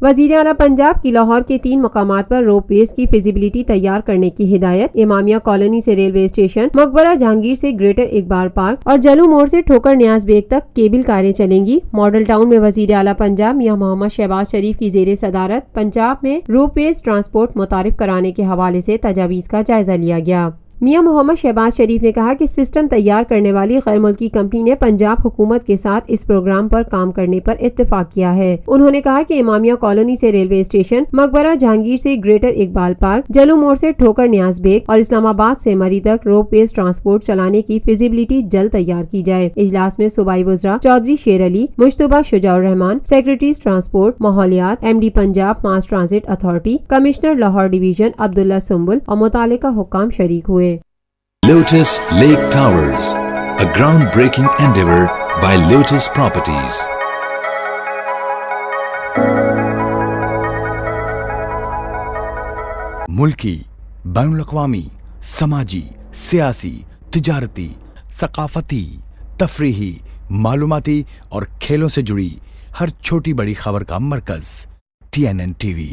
وزیر اعلیٰ پنجاب کی لاہور کے 3 مقامات پر روپ ویز کی فیزیبلٹی تیار کرنے کی ہدایت۔ امامیہ کالونی سے ریلوے اسٹیشن، مقبرہ جہانگیر سے گریٹر اقبال پارک اور جلو موڑ سے ٹھوکر نیاز بیگ تک کیبل کاریں چلیں گی۔ ماڈل ٹاؤن میں وزیر اعلیٰ پنجاب میاں محمد شہباز شریف کی زیر صدارت پنجاب میں روپ ویز ٹرانسپورٹ متعارف کرانے کے حوالے سے تجاویز کا جائزہ لیا گیا۔ میاں محمد شہباز شریف نے کہا کہ سسٹم تیار کرنے والی غیر ملکی کمپنی نے پنجاب حکومت کے ساتھ اس پروگرام پر کام کرنے پر اتفاق کیا ہے۔ انہوں نے کہا کہ امامیہ کالونی سے ریلوے اسٹیشن، مقبرہ جہانگیر سے گریٹر اقبال پارک، جلو موڑ سے ٹھوکر نیاز بیگ اور اسلام آباد سے مری تک روپ ویز ٹرانسپورٹ چلانے کی فیزیبلٹی جلد تیار کی جائے۔ اجلاس میں صوبائی وزراء چودھری شیر علی، مجتبیٰ شجاع الرحمان، سیکریٹریز ٹرانسپورٹ، ماحولیات، M D Punjab mass transit authority, commissioner Lahore division Abdullah Sumbal اور متعلقہ حکام شریک ہوئے۔ Lotus Lake Towers, a groundbreaking endeavor by Lotus Properties. ملکی، بین الاقوامی، سماجی، سیاسی، تجارتی، ثقافتی، تفریحی، معلوماتی اور کھیلوں سے جڑی ہر چھوٹی بڑی خبر کا مرکز TNN TV۔